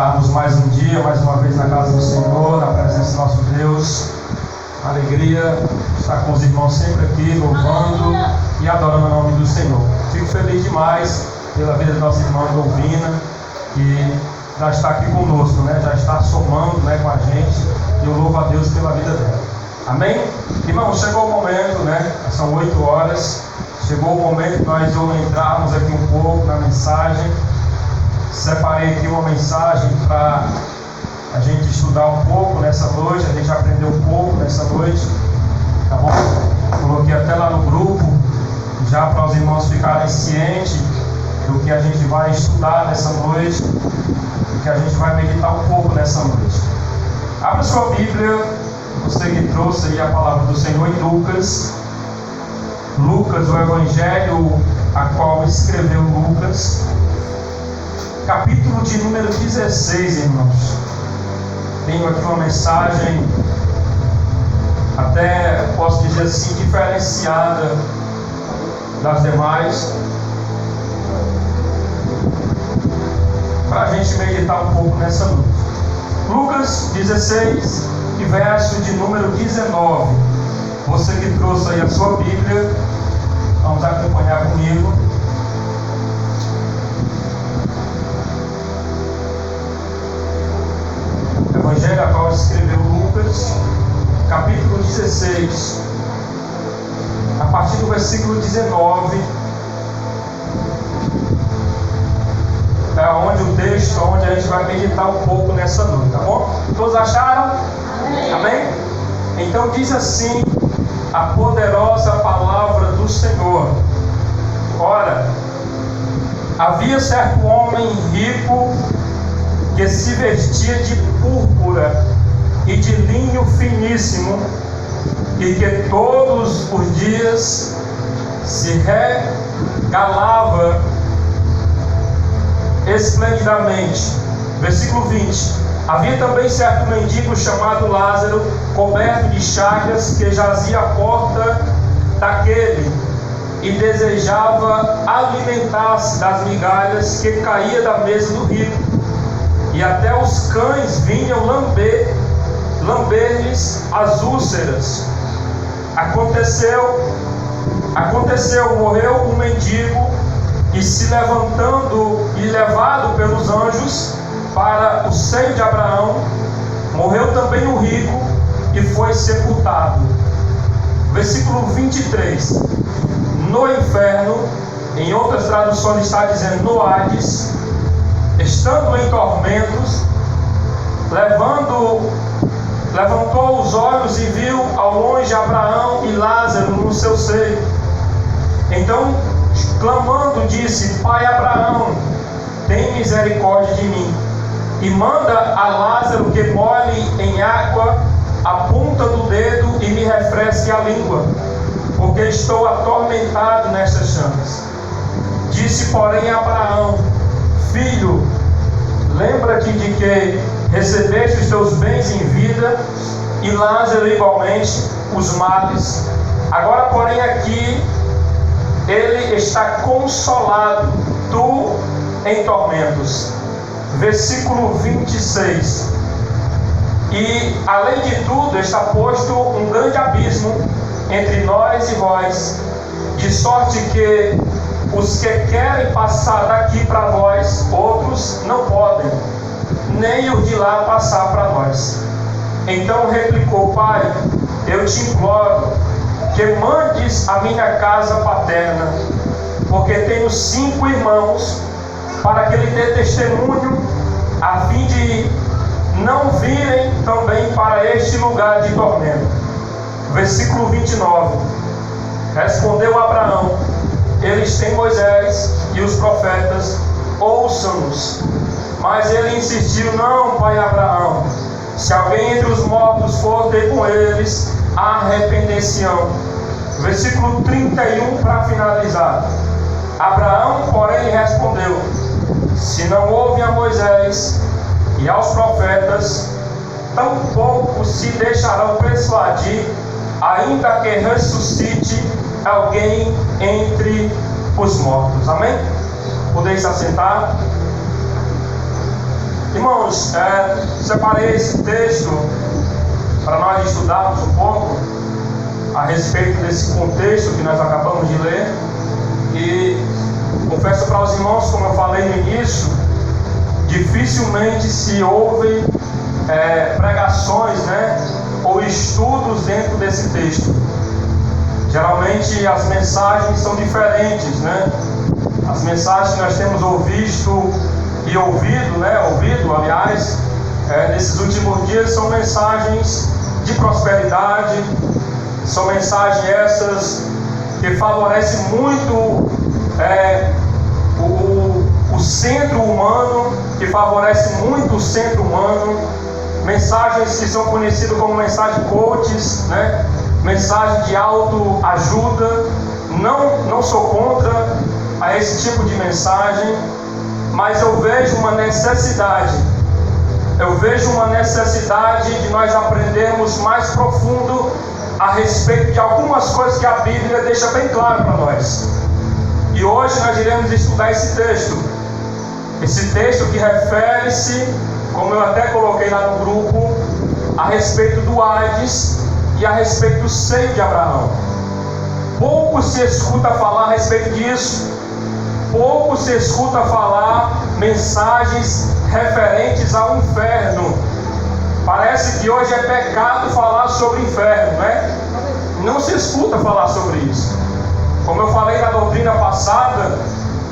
estarmos mais um dia, mais uma vez na casa do Senhor, na presença do nosso Deus. Alegria estar com os irmãos sempre aqui, louvando e adorando o nome do Senhor. Fico feliz demais pela vida da nossa irmã Dolvina, que já está aqui conosco, já está somando com a gente, e eu louvo a Deus pela vida dela. Amém? Irmão, chegou o momento, são 8 horas, chegou o momento que nós vamos entrarmos aqui um pouco na mensagem. Separei aqui uma mensagem para a gente estudar um pouco nessa noite, a gente aprender um pouco nessa noite, tá bom? Coloquei até lá no grupo, já para os irmãos ficarem cientes do que a gente vai estudar nessa noite, do que a gente vai meditar um pouco nessa noite. Abra sua Bíblia, você que trouxe aí a palavra do Senhor em Lucas, o Evangelho a qual escreveu Lucas, capítulo de número 16, irmãos. Tenho aqui uma mensagem, até posso dizer assim, diferenciada das demais, para a gente meditar um pouco nessa noite. Lucas 16, e verso de número 19. Você que trouxe aí a sua Bíblia, vamos acompanhar comigo. Evangelho a qual escreveu Lucas, capítulo 16, a partir do versículo 19, é onde o texto, onde a gente vai meditar um pouco nessa noite, tá bom? Todos acharam? Amém? Então diz assim a poderosa palavra do Senhor: ora, Havia certo homem rico que se vestia de púrpura e de linho finíssimo, e que todos os dias se regalava esplendidamente. Versículo 20. Havia também certo mendigo chamado Lázaro, coberto de chagas, que jazia à porta daquele e desejava alimentar-se das migalhas que caía da mesa do rico, e até os cães vinham lamber-lhes as úlceras. Aconteceu, morreu o mendigo, e se levantando e levado pelos anjos para o seio de Abraão, morreu também o rico e foi sepultado. Versículo 23. No inferno, em outras traduções está dizendo no Hades, estando em tormentos, levantou os olhos e viu ao longe Abraão e Lázaro no seu seio. Então, clamando, disse: Pai Abraão, tem misericórdia de mim, e manda a Lázaro que molhe em água a ponta do dedo e me refresque a língua, porque estou atormentado nestas chamas. Disse, porém, Abraão: Filho, lembra-te de que recebeste os teus bens em vida, e Lázaro igualmente os males. Agora, porém, aqui ele está consolado, tu em tormentos. Versículo 26. E além de tudo está posto um grande abismo entre nós e vós, de sorte que os que querem passar daqui para vós, outros não podem, nem os de lá passar para nós. Então replicou: Pai, eu te imploro que mandes a minha casa paterna, porque tenho 5 irmãos, para que lhe dê testemunho, a fim de não virem também para este lugar de tormento. Versículo 29. Respondeu Abraão: Eles têm Moisés e os profetas, ouçam-nos. Mas ele insistiu: Não, pai Abraão, se alguém entre os mortos for ter com eles, arrepender-se-ão. Versículo 31 para finalizar. Abraão, porém, respondeu: Se não ouvem a Moisés e aos profetas, tampouco se deixarão persuadir, ainda que ressuscite alguém entre os mortos. Amém? Podeis assentar. Irmãos, separei esse texto para nós estudarmos um pouco a respeito desse contexto que nós acabamos de ler. E confesso para os irmãos, como eu falei no início, dificilmente se ouvem pregações, ou estudos dentro desse texto. Geralmente as mensagens são diferentes, As mensagens que nós temos ouvido, nesses últimos dias, são mensagens de prosperidade, são mensagens essas que favorecem muito o centro humano, mensagens que são conhecidas como mensagem coaches, mensagem de autoajuda. Não sou contra a esse tipo de mensagem, mas eu vejo uma necessidade de nós aprendermos mais profundo a respeito de algumas coisas que a Bíblia deixa bem claro para nós. E hoje nós iremos estudar esse texto que refere-se, como eu até coloquei lá no grupo, a respeito do Hades e a respeito do seio de Abraão. Pouco se escuta falar a respeito disso, pouco se escuta falar mensagens referentes ao inferno. Parece que hoje é pecado falar sobre o inferno, Não se escuta falar sobre isso. Como eu falei na doutrina passada,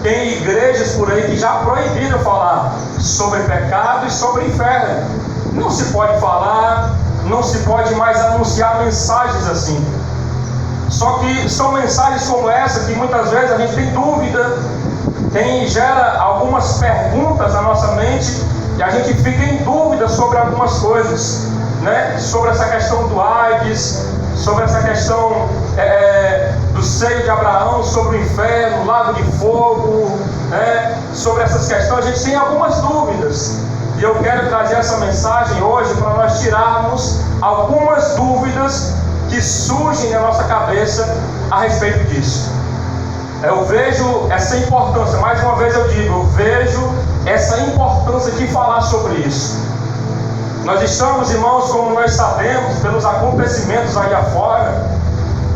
tem igrejas por aí que já proibiram falar sobre pecado e sobre inferno. Não se pode falar, não se pode mais anunciar mensagens assim. Só que são mensagens como essa que muitas vezes a gente tem dúvida gera algumas perguntas na nossa mente e a gente fica em dúvida sobre algumas coisas, né? Sobre essa questão do AIDS, sobre essa questão do seio de Abraão, sobre o inferno, o lago de fogo, né? Sobre essas questões a gente tem algumas dúvidas. E eu quero trazer essa mensagem hoje para nós tirarmos algumas dúvidas que surgem na nossa cabeça a respeito disso. Eu vejo essa importância, mais uma vez eu digo, eu vejo essa importância de falar sobre isso. Nós estamos, irmãos, como nós sabemos, pelos acontecimentos aí afora,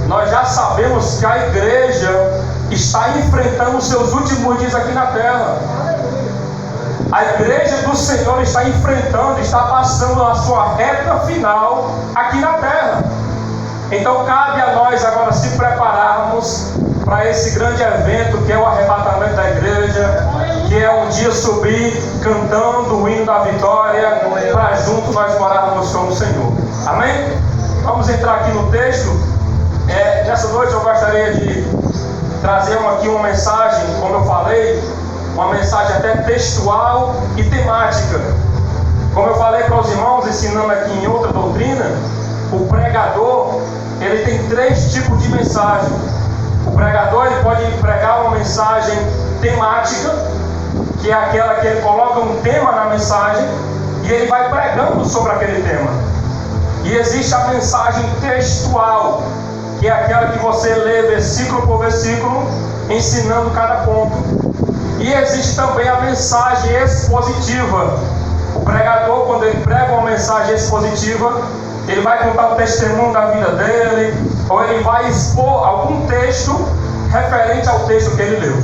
nós já sabemos que a igreja está enfrentando os seus últimos dias aqui na terra. A igreja do Senhor está enfrentando, está passando a sua reta final aqui na terra. Então cabe a nós agora se prepararmos para esse grande evento que é o arrebatamento da igreja, que é um dia subir cantando o hino da vitória, para junto nós morarmos com o Senhor. Amém? Vamos entrar aqui no texto. Nessa noite eu gostaria de trazer aqui uma mensagem, como eu falei, uma mensagem até textual e temática. Como eu falei para os irmãos, ensinando aqui em outra doutrina, o pregador, ele tem 3 tipos de mensagem. O pregador, ele pode pregar uma mensagem temática, que é aquela que ele coloca um tema na mensagem e ele vai pregando sobre aquele tema. E existe a mensagem textual, que é aquela que você lê versículo por versículo, ensinando cada ponto. E existe também a mensagem expositiva. O pregador, quando ele prega uma mensagem expositiva, ele vai contar o testemunho da vida dele, ou ele vai expor algum texto referente ao texto que ele leu.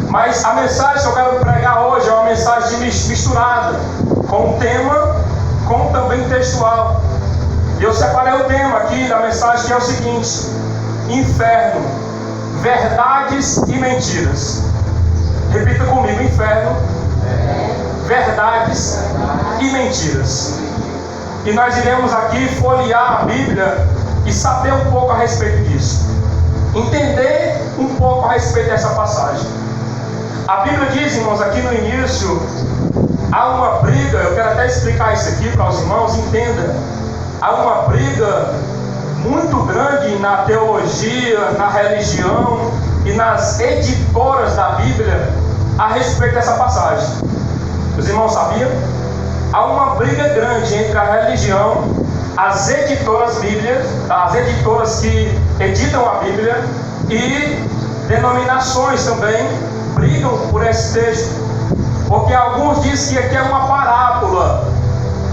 Mas a mensagem que eu quero pregar hoje é uma mensagem misturada, com tema, com também textual. E eu separei o tema aqui da mensagem, que é o seguinte: inferno, verdades e mentiras. Repita comigo: inferno, verdades e mentiras. E nós iremos aqui folhear a Bíblia e saber um pouco a respeito disso, entender um pouco a respeito dessa passagem. A Bíblia diz, irmãos, aqui no início, há uma briga. Eu quero até explicar isso aqui para os irmãos, entenda. Há uma briga muito grande na teologia, na religião e nas editoras da Bíblia a respeito dessa passagem. Os irmãos sabiam? Há uma briga grande entre a religião, as editoras bíblicas, as editoras que editam a Bíblia, e denominações também brigam por esse texto, porque alguns dizem que aqui é uma parábola.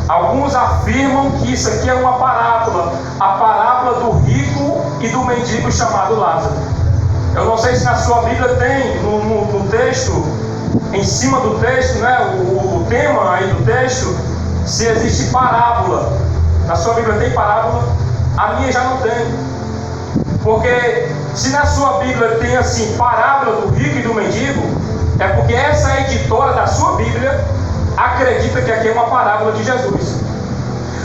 Alguns afirmam que isso aqui é uma parábola, a parábola do rico e do mendigo chamado Lázaro. Eu não sei se na sua Bíblia tem no texto, em cima do texto, né, o tema aí do texto, se existe parábola. Na sua Bíblia tem parábola? A minha já não tem. Porque se na sua Bíblia tem assim, parábola do rico e do mendigo, é porque essa editora da sua Bíblia acredita que aqui é uma parábola de Jesus.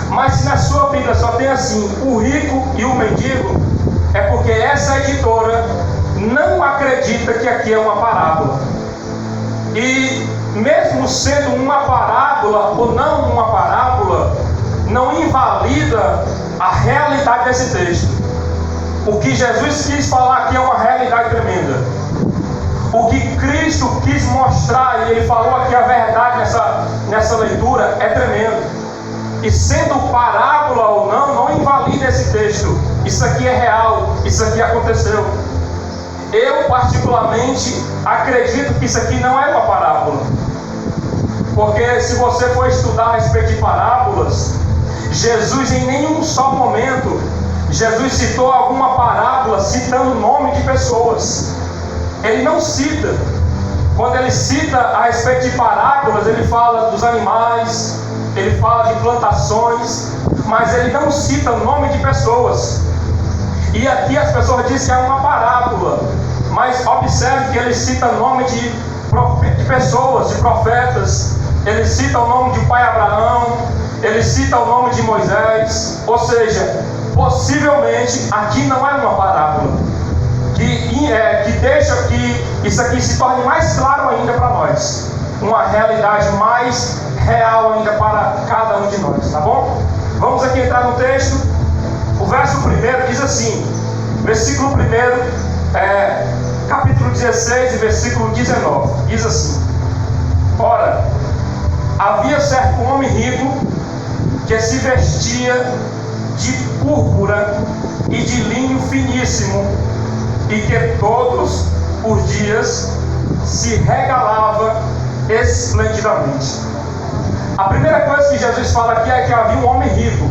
Mas se na sua Bíblia só tem assim, o rico e o mendigo, é porque essa editora não acredita que aqui é uma parábola. E mesmo sendo uma parábola ou não uma parábola, não invalida a realidade desse texto. O que Jesus quis falar aqui é uma realidade tremenda. O que Cristo quis mostrar, e Ele falou aqui a verdade nessa leitura, é tremendo. E sendo parábola ou não invalida esse texto. Isso aqui é real, isso aqui aconteceu. Eu particularmente acredito que isso aqui não é uma parábola. Porque se você for estudar a respeito de parábolas, Jesus em nenhum só momento, Jesus citou alguma parábola citando o nome de pessoas. Ele não cita. Quando ele cita a respeito de parábolas, ele fala dos animais, ele fala de plantações, mas ele não cita o nome de pessoas. E aqui as pessoas dizem que é uma parábola, mas observe que ele cita o nome de pessoas, de profetas. Ele cita o nome de pai Abraão, ele cita o nome de Moisés. Ou seja, possivelmente aqui não é uma parábola. Que que deixa que isso aqui se torne mais claro ainda para nós. Uma realidade mais real ainda para cada um de nós, tá bom? Vamos aqui entrar no texto. O verso 1 diz assim, versículo 1, capítulo 16 e versículo 19, diz assim: ora, havia certo homem rico que se vestia de púrpura e de linho finíssimo, e que todos os dias se regalava esplendidamente. A primeira coisa que Jesus fala aqui é que havia um homem rico.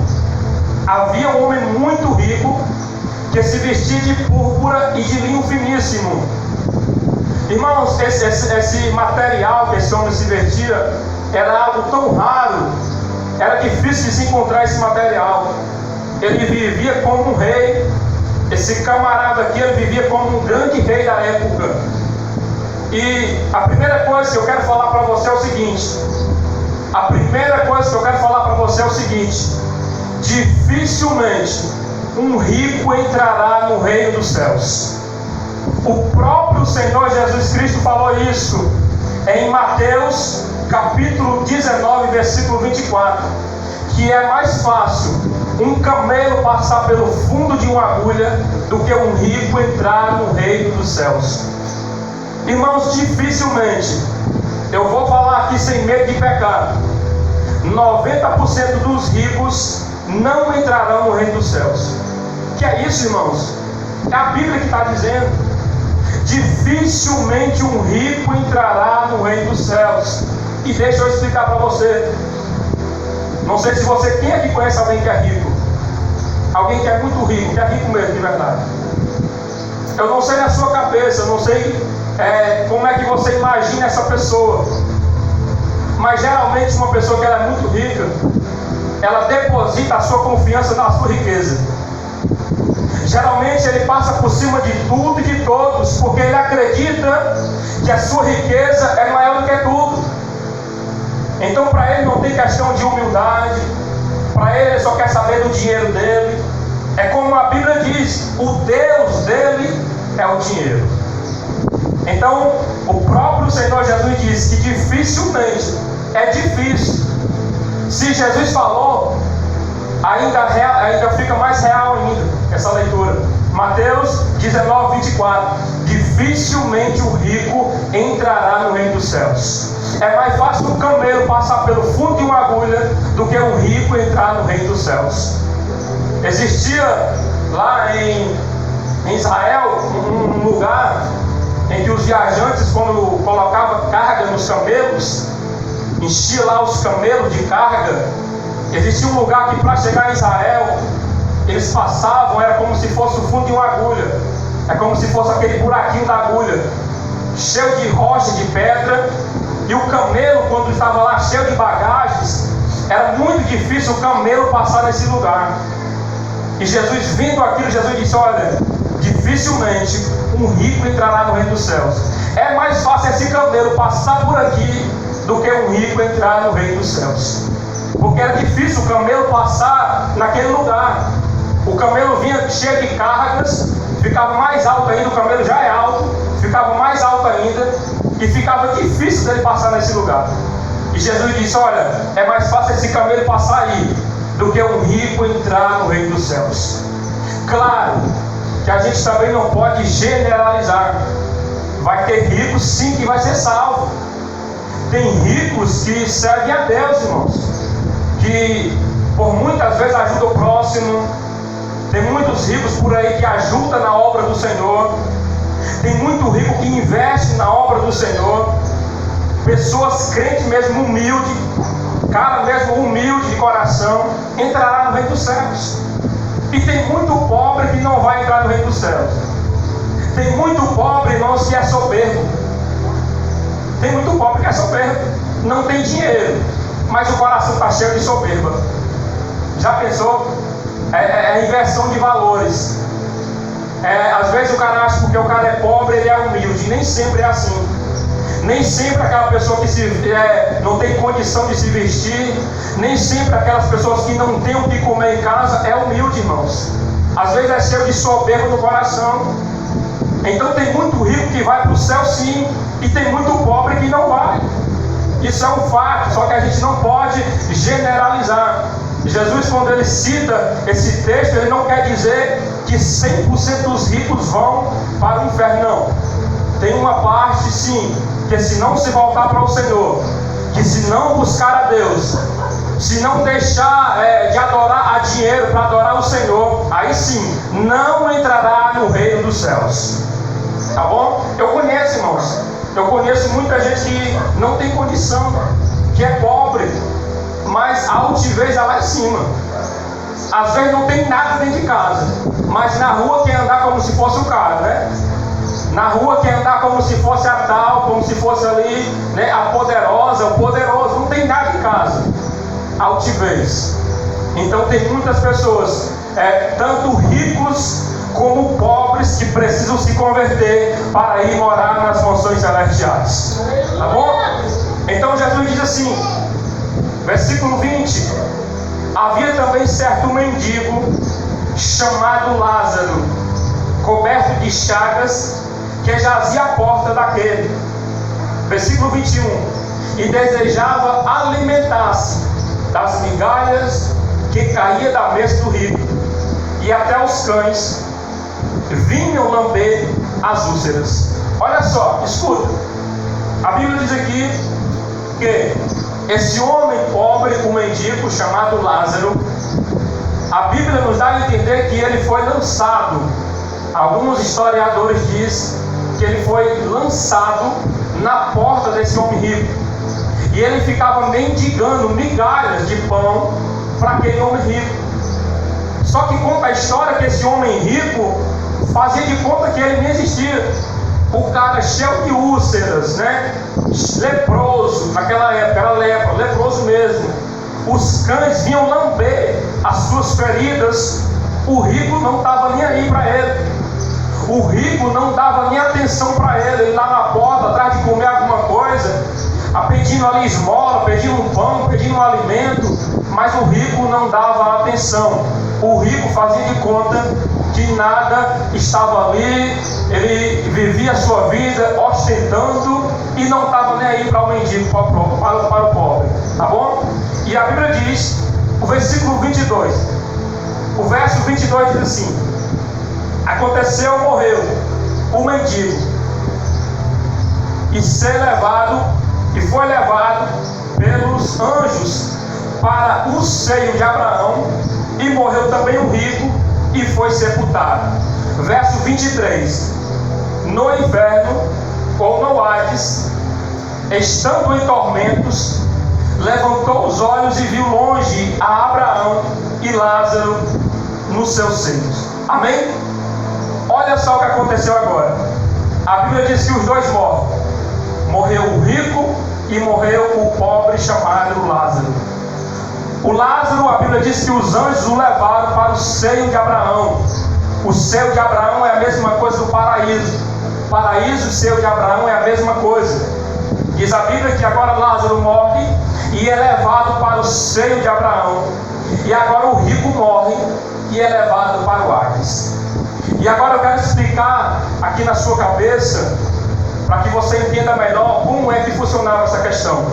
Havia um homem muito rico que se vestia de púrpura e de linho finíssimo. Irmãos, esse material que esse homem se vestia era algo tão raro, era difícil de se encontrar esse material. Ele vivia como um rei. Esse camarada aqui, ele vivia como um grande rei da época. E a primeira coisa que eu quero falar para você é o seguinte: dificilmente um rico entrará no reino dos céus. O próprio Senhor Jesus Cristo falou isso em Mateus capítulo 19, versículo 24, que é mais fácil um camelo passar pelo fundo de uma agulha do que um rico entrar no reino dos céus. Irmãos, dificilmente, eu vou falar aqui sem medo de pecar, 90% dos ricos não entrarão no reino dos céus. Que é isso, irmãos? É a Bíblia que está dizendo. Dificilmente um rico entrará no reino dos céus. E deixa eu explicar para você. Não sei se você, quem aqui conhece alguém que é rico? Alguém que é muito rico, que é rico mesmo, de verdade. Eu não sei na sua cabeça, eu não sei como é que você imagina essa pessoa. Mas geralmente uma pessoa que ela é muito rica, ela deposita a sua confiança na sua riqueza. Geralmente ele passa por cima de tudo e de todos, porque ele acredita que a sua riqueza é maior do que tudo. Então para ele não tem questão de humildade, para ele só quer saber do dinheiro dele. É como a Bíblia diz, o Deus dele é o dinheiro. Então o próprio Senhor Jesus disse que dificilmente, é difícil. Se Jesus falou, ainda fica mais real ainda essa leitura. Mateus 19, 24. Dificilmente o rico entrará no reino dos céus. É mais fácil um camelo passar pelo fundo de uma agulha do que um rico entrar no reino dos céus. Existia lá em Israel um lugar em que os viajantes, quando colocavam carga nos camelos, enchia lá os camelos de carga. Existia um lugar que para chegar em Israel, eles passavam, era como se fosse o fundo de uma agulha. É como se fosse aquele buraquinho da agulha, cheio de rocha, de pedra. E o camelo, quando estava lá cheio de bagagens, era muito difícil o camelo passar nesse lugar. E Jesus, vendo aquilo, Jesus disse: olha, dificilmente um rico entrará no reino dos céus. É mais fácil esse camelo passar por aqui do que um rico entrar no reino dos céus. Porque era difícil o camelo passar naquele lugar. O camelo vinha cheio de cargas, ficava mais alto ainda, o camelo já é alto, ficava mais alto ainda, e ficava difícil dele passar nesse lugar. E Jesus disse: olha, é mais fácil esse camelo passar aí do que um rico entrar no reino dos céus. Claro que a gente também não pode generalizar. Vai ter ricos sim que vai ser salvo. Tem ricos que servem a Deus, irmãos, que por muitas vezes ajudam o próximo. Tem muitos ricos por aí que ajudam na obra do Senhor. Tem muito rico que investe na obra do Senhor. Pessoas crentes mesmo, humildes, cara mesmo humilde de coração, entrará no reino dos céus. E tem muito pobre que não vai entrar no reino dos céus. Tem muito pobre, irmãos, que é soberbo. Tem muito pobre que é soberbo, não tem dinheiro, mas o coração está cheio de soberba. Já pensou? É a inversão de valores. Às vezes o cara acha que porque o cara é pobre, ele é humilde. Nem sempre é assim. Nem sempre aquela pessoa que não tem condição de se vestir, nem sempre aquelas pessoas que não têm o que comer em casa é humilde, irmãos. Às vezes é cheio de soberba no coração. Então tem muito rico que vai para o céu sim, e tem muito pobre que não vai. Isso é um fato, só que a gente não pode generalizar. Jesus, quando ele cita esse texto, ele não quer dizer que 100% dos ricos vão para o inferno, não. Tem uma parte sim, que se não se voltar para o Senhor, que se não buscar a Deus, se não deixar de adorar a dinheiro para adorar o Senhor, aí sim, não entrará no reino dos céus. Tá bom? Eu conheço, irmãos, eu conheço muita gente que não tem condição, que é pobre, mas a altivez é lá em cima. Às vezes não tem nada dentro de casa, mas na rua quer andar como se fosse o cara, né? Na rua quer andar como se fosse a tal, como se fosse ali, né, a poderosa, o poderoso, não tem nada em casa. Altivez. Então tem muitas pessoas, tanto ricos como pobres, que precisam se converter para ir morar nas mansões celestiais. Tá bom? Então Jesus diz assim, versículo 20: havia também certo mendigo chamado Lázaro, coberto de chagas, que jazia à porta daquele. Versículo 21: e desejava alimentar-se das migalhas que caía da mesa do rico, e até os cães vinham lamber as úlceras. Olha só, escuta, a Bíblia diz aqui que esse homem pobre, o mendigo chamado Lázaro, a Bíblia nos dá a entender que ele foi lançado. Alguns historiadores dizem que ele foi lançado na porta desse homem rico, e ele ficava mendigando migalhas de pão para aquele homem rico. Só que conta a história que esse homem rico fazia de conta que ele nem existia. O cara cheio de úlceras, né? Leproso, naquela época era lepra, leproso mesmo. Os cães vinham lamber as suas feridas. O rico não estava nem aí para ele. O rico não dava nem atenção para ele. Ele lá na porta, atrás de comer alguma coisa, pedindo ali esmola, pedindo um pão, pedindo um alimento. Mas o rico não dava atenção. O rico fazia de conta que nada estava ali. Ele vivia a sua vida ostentando e não estava nem aí para o mendigo, para o pobre. Tá bom? E a Bíblia diz, o versículo 22, o verso 22 diz assim: aconteceu, morreu o mendigo, e foi levado pelos anjos para o seio de Abraão, e morreu também o rico, e foi sepultado. Verso 23: no inferno, ou no Hades, estando em tormentos, levantou os olhos e viu longe a Abraão e Lázaro nos seus seios. Amém? Olha só o que aconteceu agora. A Bíblia diz que os dois morrem. Morreu o rico e morreu o pobre chamado Lázaro. O Lázaro, a Bíblia diz que os anjos o levaram para o seio de Abraão. O seio de Abraão é a mesma coisa do paraíso. Paraíso e seio de Abraão é a mesma coisa. Diz a Bíblia que agora Lázaro morre e é levado para o seio de Abraão. E agora o rico morre e é levado para o Hades. E agora eu quero explicar aqui na sua cabeça, para que você entenda melhor como é que funcionava essa questão.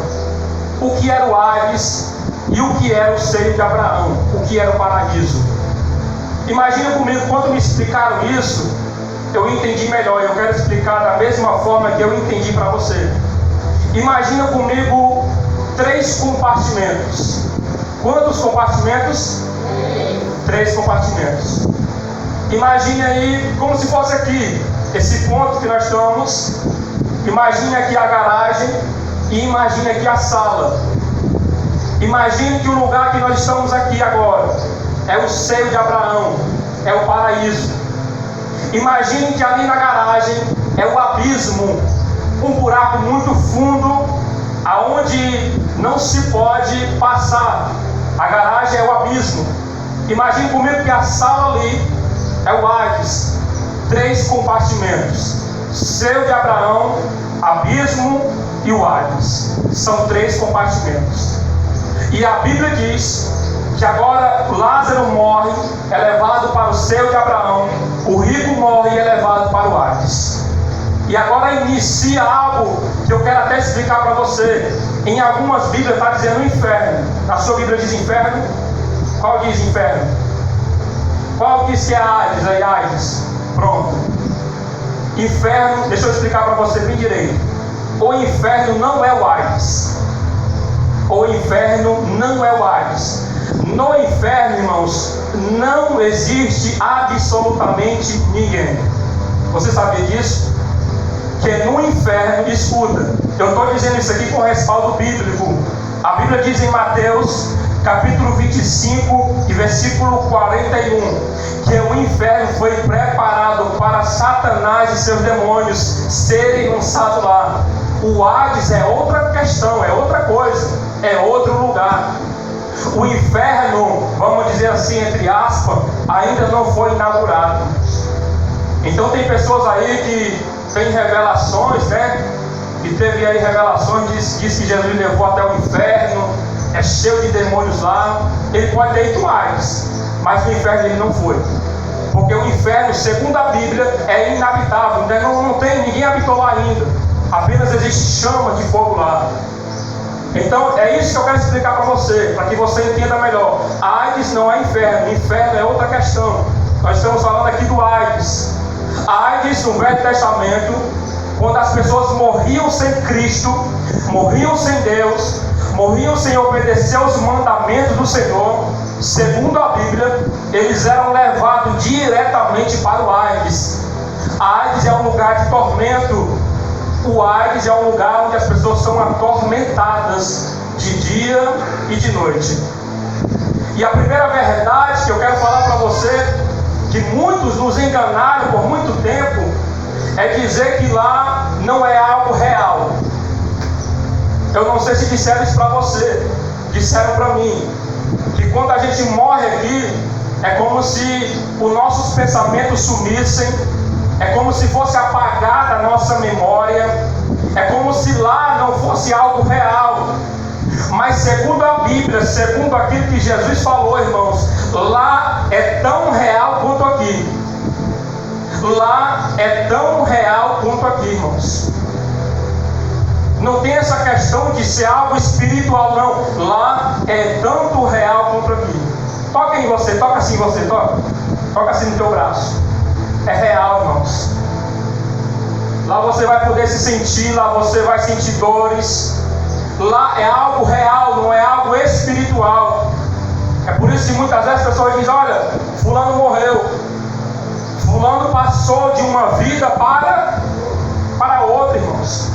O que era o Hades e o que era o seio de Abraão, o que era o paraíso. Imagina comigo, quando me explicaram isso, eu entendi melhor. Eu quero explicar da mesma forma que eu entendi para você. Imagina comigo 3 compartimentos. Quantos compartimentos? 3 compartimentos. Imagine aí como se fosse aqui, esse ponto que nós estamos. Imagine aqui a garagem e imagine aqui a sala. Imagine que o lugar que nós estamos aqui agora é o seio de Abraão, é o paraíso. Imagine que ali na garagem é o abismo, um buraco muito fundo, aonde não se pode passar. A garagem é o abismo. Imagine comigo que a sala ali é o Hades. 3 compartimentos: seio de Abraão, abismo e o Hades. São 3 compartimentos. E a Bíblia diz que agora Lázaro morre, é levado para o seio de Abraão, o rico morre e é levado para o Hades. E agora inicia algo que eu quero até explicar para você. Em algumas Bíblias está dizendo inferno. Na sua Bíblia diz inferno? Qual diz inferno? Qual diz que é Hades? Aí Hades. Pronto. Inferno, deixa eu explicar para você bem direito. O inferno não é o Hades. O inferno não é o Hades. No inferno, irmãos, não existe absolutamente ninguém. Você sabia disso? Que no inferno, escuta, eu estou dizendo isso aqui com respaldo bíblico. A Bíblia diz em Mateus, capítulo 25 e versículo 41, que o inferno foi preparado para Satanás e seus demônios serem lançados lá. O Hades é outra questão, é outra coisa, é outro lugar. O inferno, vamos dizer assim, entre aspas, ainda não foi inaugurado. Então tem pessoas aí que tem revelações, né? Que teve aí revelações, diz que Jesus levou até o inferno, é cheio de demônios lá. Ele pode ter ido mais, mas no inferno ele não foi. Porque o inferno, segundo a Bíblia, é inabitável, né? Não tem, ninguém habitou lá ainda. Apenas existe chama de fogo lá. Então é isso que eu quero explicar para você, para que você entenda melhor. Hades não é inferno, inferno é outra questão. Nós estamos falando aqui do Hades. Hades, no Velho Testamento, quando as pessoas morriam sem Cristo, morriam sem Deus, morriam sem obedecer aos mandamentos do Senhor, segundo a Bíblia, eles eram levados diretamente para o Hades. Hades é um lugar de tormento. O Hades é um lugar onde as pessoas são atormentadas de dia e de noite. E a primeira verdade que eu quero falar para você, que muitos nos enganaram por muito tempo, é dizer que lá não é algo real. Eu não sei se disseram isso para você, disseram para mim, que quando a gente morre aqui, é como se os nossos pensamentos sumissem, é como se fosse apagada a nossa memória, é como se lá não fosse algo real. Mas segundo a Bíblia, segundo aquilo que Jesus falou, irmãos, lá é tão real quanto aqui. Lá é tão real quanto aqui, irmãos. Não tem essa questão de ser algo espiritual, não. Lá é tanto real quanto aqui. Toca em você, toca assim em você, toca. Toca assim no teu braço. É real, irmãos. Lá você vai poder se sentir, lá você vai sentir dores. Lá é algo real, não é algo espiritual. É por isso que muitas vezes as pessoas dizem: olha, fulano morreu, fulano passou de uma vida para outra, irmãos.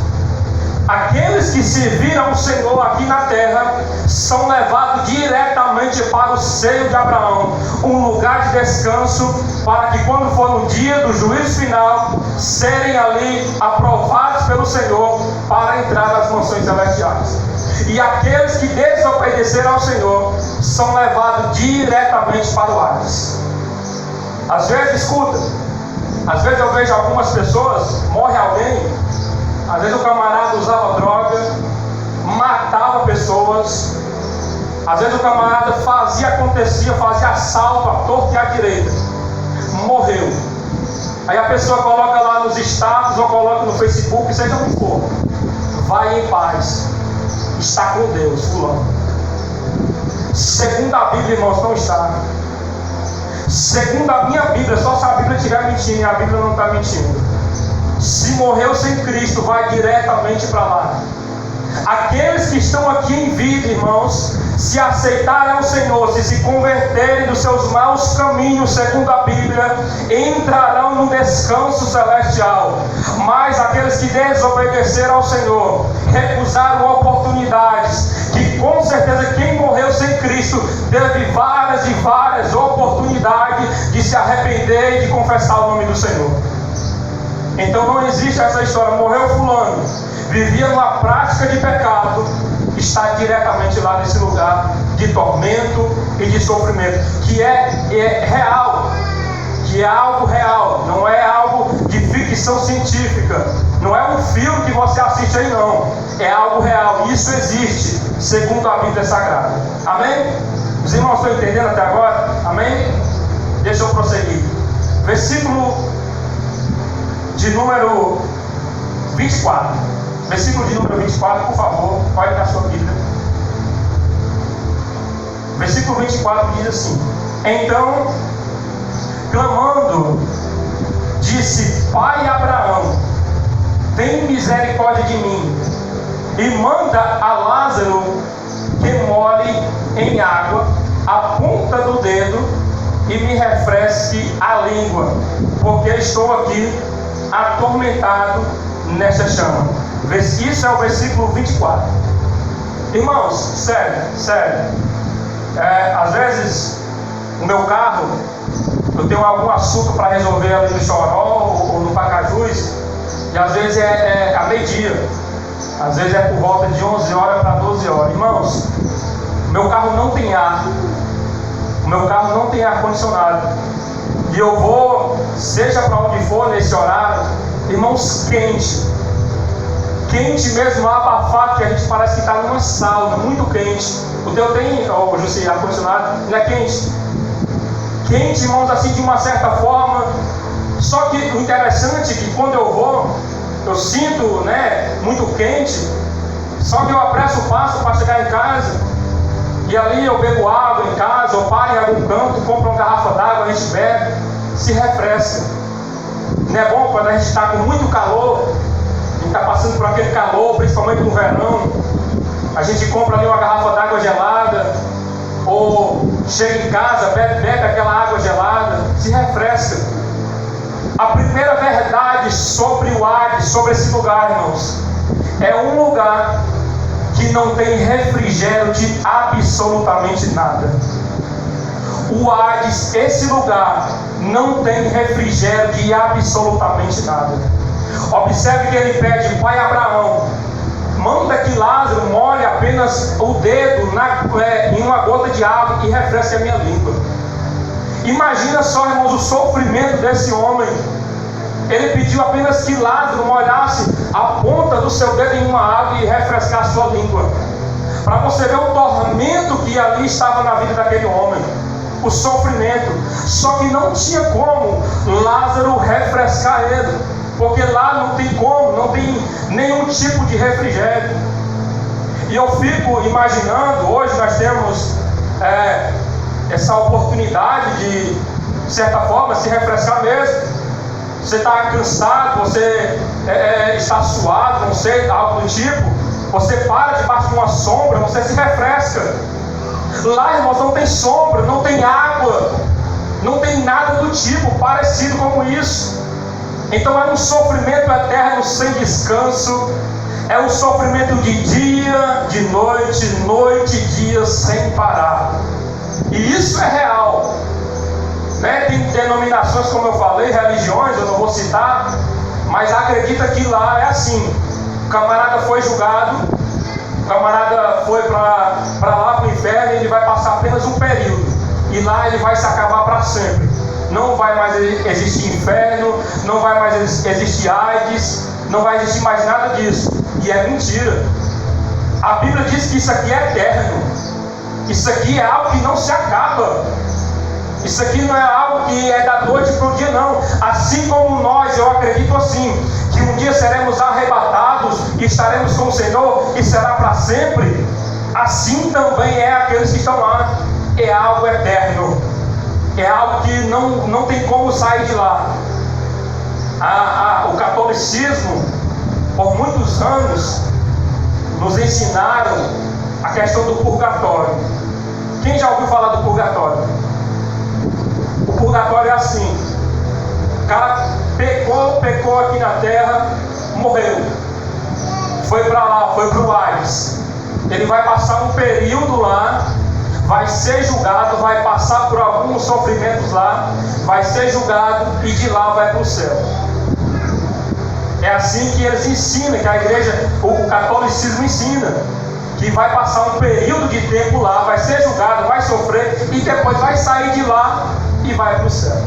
Aqueles que serviram ao Senhor aqui na terra são levados diretamente para o seio de Abraão, um lugar de descanso, para que quando for no dia do juízo final, serem ali aprovados pelo Senhor para entrar nas mansões celestiais. E aqueles que desobedeceram ao Senhor são levados diretamente para o Hades. Às vezes, escuta, às vezes eu vejo algumas pessoas, morre alguém, às vezes o camarada usava droga, matava pessoas, às vezes o camarada fazia assalto à torta e à direita, morreu. Aí a pessoa coloca lá nos status ou coloca no Facebook, seja o que for, vai em paz, está com Deus, fulano. Segundo a Bíblia, irmãos, não está. Segundo a minha Bíblia, só se a Bíblia estiver mentindo, e a Bíblia não está mentindo. Se morreu sem Cristo, vai diretamente para lá. Aqueles que estão aqui em vida, irmãos, se aceitarem ao Senhor, se converterem dos seus maus caminhos, segundo a Bíblia, entrarão no descanso celestial. Mas aqueles que desobedeceram ao Senhor, recusaram oportunidades, que com certeza quem morreu sem Cristo teve várias e várias oportunidades de se arrepender e de confessar o nome do Senhor. Então não existe essa história, morreu fulano, vivia numa prática de pecado, está diretamente lá nesse lugar de tormento e de sofrimento, que é real, que é algo real, não é algo de ficção científica, não é um filme que você assiste aí não, é algo real, isso existe, segundo a Bíblia Sagrada. Amém? Os irmãos estão entendendo até agora? Amém? Deixa eu prosseguir. Versículo de número 24. Versículo de número 24, por favor, olhe na sua Bíblia. Versículo 24 diz assim: Então, clamando, disse: Pai Abraão, tem misericórdia de mim, e manda a Lázaro que molhe em água a ponta do dedo e me refresque a língua, porque estou aqui atormentado nesta chama. Isso é o versículo 24. Irmãos, sério. Às vezes, no meu carro, eu tenho algum assunto para resolver ali no Choró ou no Pacajus, e às vezes é a meio-dia, às vezes é por volta de 11 horas para 12 horas. Irmãos, meu carro não tem ar, o meu carro não tem ar-condicionado, e eu vou, seja para onde for nesse horário, irmãos, quente mesmo, abafado, que a gente parece que está numa sauna, muito quente. O teu tem, Jussi, ar-condicionado, não é quente? Quente, irmãos, assim de uma certa forma. Só que o interessante é que quando eu vou, eu sinto, muito quente. Só que eu apresso o passo para chegar em casa, e ali eu bebo água em casa, ou paro em algum canto, compro uma garrafa d'água, a gente bebe, se refresca. Não é bom quando a gente está com muito calor, a gente está passando por aquele calor, principalmente no verão, a gente compra ali uma garrafa d'água gelada, ou chega em casa, bebe aquela água gelada, se refresca. A primeira verdade sobre o Hades, sobre esse lugar, irmãos, é um lugar que não tem refrigério de absolutamente nada. O Hades, esse lugar, não tem refrigério de absolutamente nada. Observe que ele pede: Pai Abraão, manda que Lázaro molhe apenas o dedo em uma gota de água e refresque a minha língua. Imagina só, irmãos, o sofrimento desse homem. Ele pediu apenas que Lázaro molhasse a ponta do seu dedo em uma água e refrescasse a sua língua. Para você ver o tormento que ali estava na vida daquele homem, o sofrimento. Só que não tinha como Lázaro refrescar ele, porque lá não tem como, não tem nenhum tipo de refrigério. E eu fico imaginando, hoje nós temos essa oportunidade de certa forma, se refrescar mesmo. Você está cansado, você está suado, não sei, algo do tipo. Você para debaixo de uma sombra, você se refresca. Lá, irmãos, não tem sombra, não tem água, não tem nada do tipo parecido como isso. Então é um sofrimento eterno sem descanso. É um sofrimento de dia, de noite, noite e dia sem parar. E isso é real. Tem denominações, como eu falei, religiões, eu não vou citar, mas acredita que lá é assim. O camarada foi julgado, o camarada foi para lá, para o inferno, e ele vai passar apenas um período, e lá ele vai se acabar para sempre. Não vai mais existir inferno, não vai mais existir AIDS, não vai existir mais nada disso. E é mentira. A Bíblia diz que isso aqui é eterno. Isso aqui é algo que não se acaba. Isso aqui não é algo que é da noite para o dia, não. Assim como nós, eu acredito assim, que um dia seremos arrebatados e estaremos com o Senhor e será para sempre. Assim também é aqueles que estão lá. É algo eterno. É algo que não tem como sair de lá. O catolicismo, por muitos anos, nos ensinaram a questão do purgatório. Quem já ouviu falar do purgatório? O purgatório é assim: o cara pecou aqui na terra, morreu, foi para lá, foi para o Hades. Ele vai passar um período lá, vai ser julgado, vai passar por alguns sofrimentos lá, vai ser julgado e de lá vai para o céu. É assim que eles ensinam, que a igreja, o catolicismo ensina, que vai passar um período de tempo lá, vai ser julgado, vai sofrer e depois vai sair de lá e vai para o céu.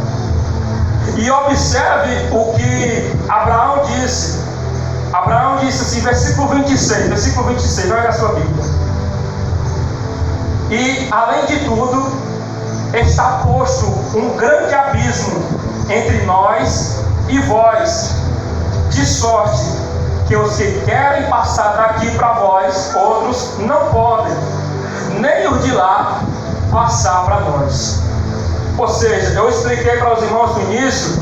E observe o que Abraão disse. Abraão disse assim, versículo 26, olha a sua Bíblia. E, além de tudo, está posto um grande abismo entre nós e vós, de sorte que os que querem passar daqui para vós, outros não podem, nem os de lá passar para nós. Ou seja, eu expliquei para os irmãos no início,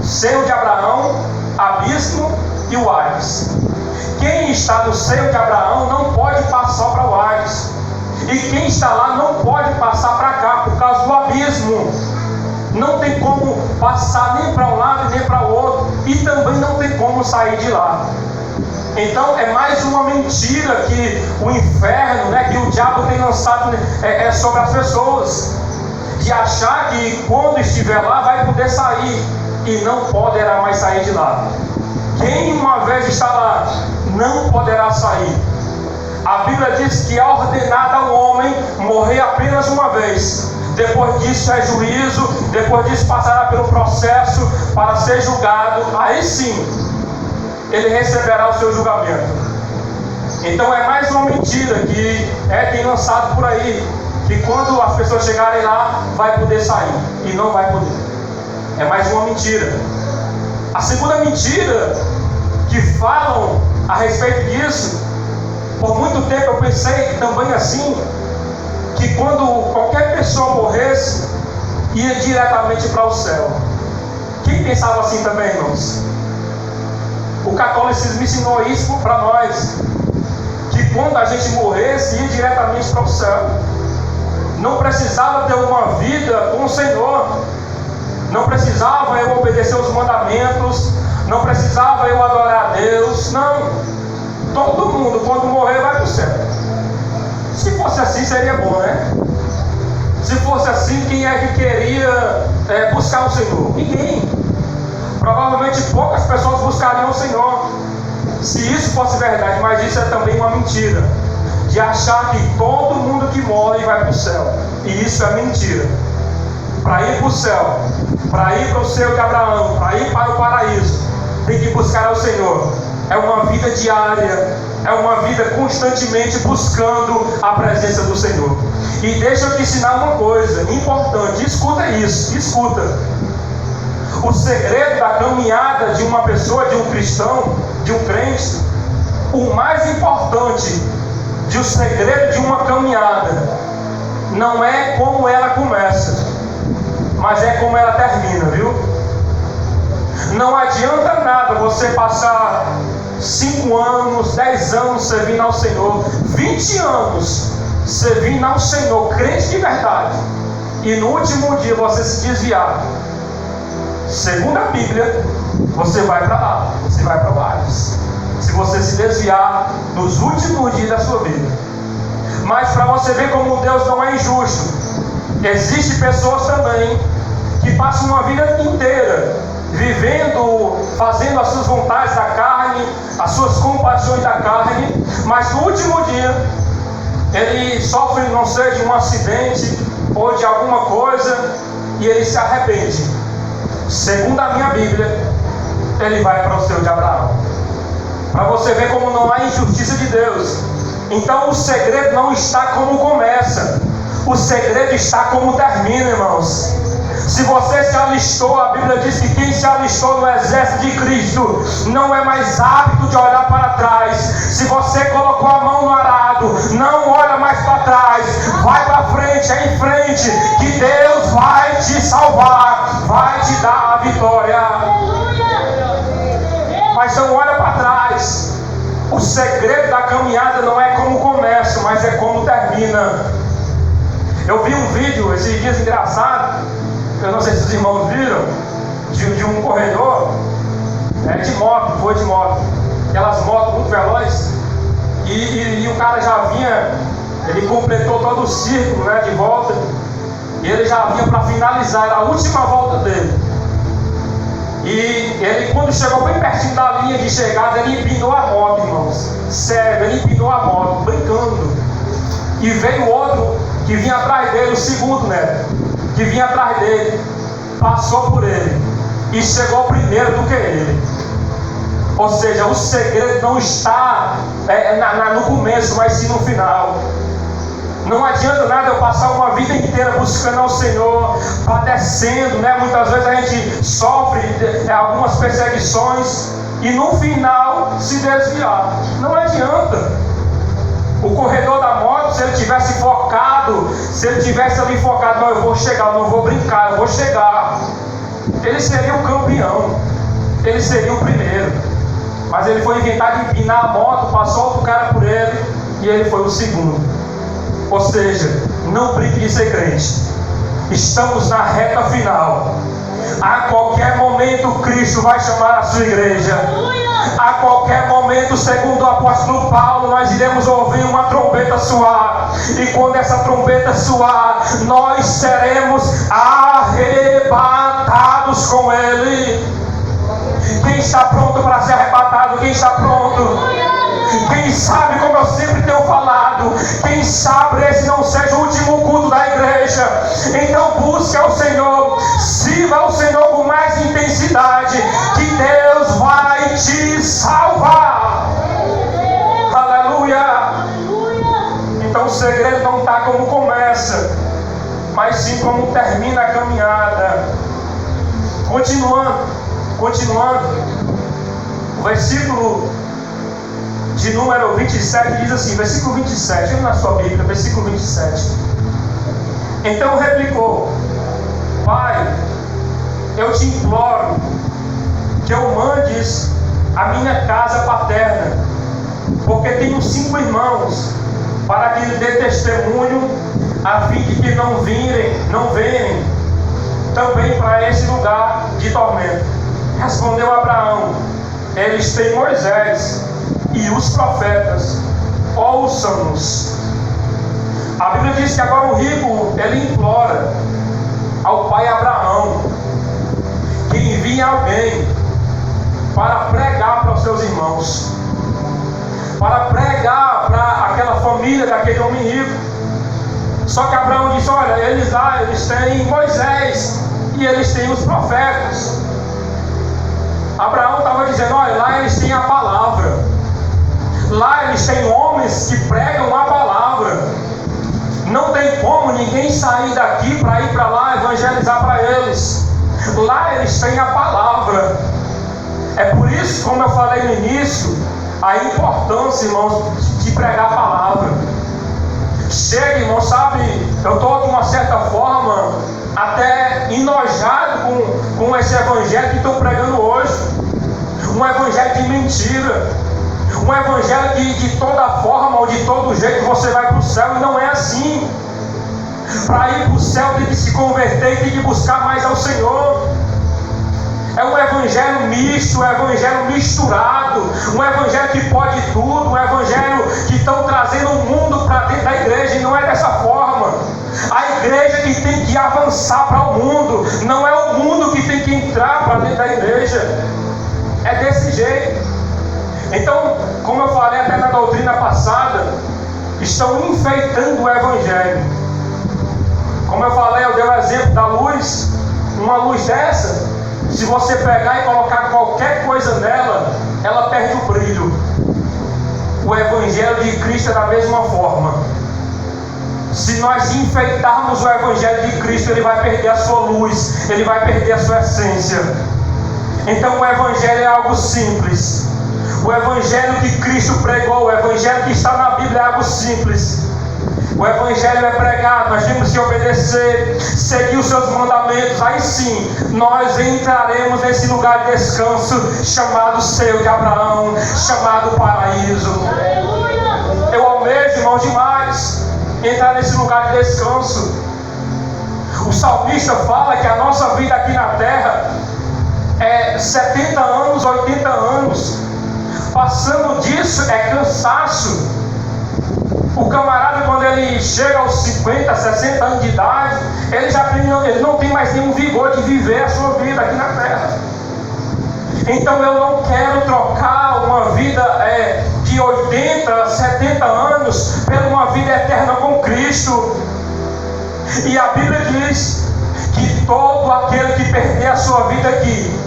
seio de Abraão, abismo e o Hades. Quem está no seio de Abraão não pode passar para o Hades. E quem está lá não pode passar para cá, por causa do abismo. Não tem como passar nem para um lado nem para o outro. E também não tem como sair de lá. Então é mais uma mentira que o inferno, que o diabo tem lançado sobre as pessoas. De achar que quando estiver lá vai poder sair. E não poderá mais sair de lá. Quem uma vez está lá não poderá sair. A Bíblia diz que é ordenado ao homem morrer apenas uma vez. Depois disso é juízo. Depois disso passará pelo processo para ser julgado. Aí sim ele receberá o seu julgamento. Então é mais uma mentira que tem lançado por aí, que quando as pessoas chegarem lá vai poder sair. E não vai poder. É mais uma mentira. A segunda mentira que falam a respeito disso, por muito tempo eu pensei também assim, que quando qualquer pessoa morresse, ia diretamente para o céu. Quem pensava assim também, irmãos? O catolicismo ensinou isso para nós, que quando a gente morresse, ia diretamente para o céu. Não precisava ter uma vida com o Senhor. Não precisava eu obedecer os mandamentos. Não precisava eu adorar a Deus. Não. Todo mundo, quando morrer, vai para o céu. Se fosse assim, seria bom, né? Se fosse assim, quem é que queria buscar o Senhor? Ninguém. Provavelmente poucas pessoas buscariam o Senhor, se isso fosse verdade. Mas isso é também uma mentira, de achar que todo mundo que morre vai para o céu. E isso é mentira. Para ir para o céu, para ir para o seio de Abraão, para ir para o paraíso, tem que buscar o Senhor. É uma vida diária, é uma vida constantemente buscando a presença do Senhor. E deixa eu te ensinar uma coisa importante, escuta isso, escuta. O segredo da caminhada de uma pessoa, de um cristão, de um crente, o mais importante o segredo de uma caminhada não é como ela começa, mas é como ela termina, viu? Não adianta nada você passar 5 anos, 10 anos servindo ao Senhor, 20 anos servindo ao Senhor, crente de verdade, e no último dia você se desviar. Segundo a Bíblia, você vai para lá, você vai para o Hades, se você se desviar nos últimos dias da sua vida. Mas para você ver como Deus não é injusto, existem pessoas também que passam uma vida inteira vivendo, fazendo as suas vontades da carne, as suas compaixões da carne, mas no último dia ele sofre, não sei, de um acidente ou de alguma coisa, e ele se arrepende. Segundo a minha Bíblia, ele vai para o seio de Abraão. Para você ver como não há injustiça de Deus. Então o segredo não está como começa, o segredo está como termina, irmãos. Se você se alistou, a Bíblia diz que quem se alistou no exército de Cristo não é mais hábito de olhar para trás. Se você colocou a mão no arado, não olha mais para trás, vai para frente, é em frente, que Deus vai te salvar, vai te dar a vitória. Mas não olha para trás. O segredo da caminhada não é como começa, mas é como termina. Eu vi um vídeo esses dias engraçado, eu não sei se os irmãos viram, de um corredor de moto, foi de moto, aquelas motos muito velozes, e o cara já vinha, ele completou todo o círculo, de volta, e ele já vinha para finalizar a última volta dele. E ele, quando chegou bem pertinho da linha de chegada, ele empinou a moto, irmãos. Sério, ele empinou a moto, brincando. E veio outro que vinha atrás dele, o segundo, que vinha atrás dele, passou por ele e chegou primeiro do que ele. Ou seja, o segredo não está no começo, mas sim no final. Não adianta nada eu passar uma vida inteira buscando ao Senhor, padecendo, né? Muitas vezes a gente sofre algumas perseguições e no final se desviar. Não adianta. O corredor da moto, se ele tivesse focado, se ele tivesse ali focado, não, eu vou chegar, eu não vou brincar, eu vou chegar, ele seria o campeão, ele seria o primeiro. Mas ele foi inventar de empinar a moto, passou outro cara por ele e ele foi o segundo. Ou seja, não brinque de ser crente. Estamos na reta final. A qualquer momento Cristo vai chamar a sua igreja. A qualquer momento, segundo o apóstolo Paulo, nós iremos ouvir uma trombeta soar. E quando essa trombeta soar, nós seremos arrebatados com Ele. Quem está pronto para ser arrebatado? Quem está pronto? Quem sabe, como eu sempre tenho falado, quem sabe esse não seja o último culto da igreja. Então busque ao Senhor, sirva ao Senhor com mais intensidade, que Deus vai te salvar. Aleluia. Então o segredo não está como começa, mas sim como termina a caminhada. Continuando, o versículo de número 27 diz assim, versículo 27, na sua Bíblia, versículo 27. Então replicou: Pai, eu te imploro que eu mandes a minha casa paterna, porque tenho 5 irmãos, para que lhe dê testemunho, a fim de que não venham também para esse lugar de tormento. Respondeu Abraão: eles têm Moisés e os profetas, ouçam-nos. A Bíblia diz que agora o rico, ele implora ao pai Abraão que envie alguém para pregar para os seus irmãos, para pregar para aquela família daquele homem rico. Só que Abraão disse: olha, eles têm Moisés e eles têm os profetas. Abraão estava dizendo: olha, lá eles têm a palavra. Lá eles têm homens que pregam a palavra. Não tem como ninguém sair daqui para ir para lá evangelizar para eles. Lá eles têm a palavra. É por isso, como eu falei no início, a importância, irmãos, de pregar a palavra. Chega, irmão, sabe, eu estou de uma certa forma até enojado com esse evangelho que estão pregando hoje. Um evangelho de mentira. Um evangelho que de toda forma ou de todo jeito você vai para o céu, e não é assim. Para ir para o céu tem que se converter e tem que buscar mais ao Senhor. É um evangelho misto, um evangelho misturado, um evangelho que pode tudo, um evangelho que estão trazendo o mundo para dentro da igreja, e não é dessa forma. A igreja que tem que avançar para o mundo, não é o mundo que tem que entrar para dentro da igreja. É desse jeito. Então, como eu falei até na doutrina passada, estão enfeitando o evangelho. Como eu falei, eu dei o exemplo da luz. Uma luz dessa, se você pegar e colocar qualquer coisa nela, ela perde o brilho. O evangelho de Cristo é da mesma forma. Se nós enfeitarmos o evangelho de Cristo, ele vai perder a sua luz, ele vai perder a sua essência. Então o evangelho é algo simples. O evangelho que Cristo pregou, o evangelho que está na Bíblia é algo simples. O evangelho é pregado, nós temos que obedecer, seguir os seus mandamentos. Aí sim, nós entraremos nesse lugar de descanso chamado seio de Abraão, chamado paraíso. Eu almejo, irmão, demais entrar nesse lugar de descanso. O salmista fala que a nossa vida aqui na terra é 70 anos, 80 anos. Passando disso é cansaço. O camarada, quando ele chega aos 50, 60 anos de idade, ele não tem mais nenhum vigor de viver a sua vida aqui na terra. Então eu não quero trocar uma vida de 80, 70 anos por uma vida eterna com Cristo. E a Bíblia diz que todo aquele que perder a sua vida aqui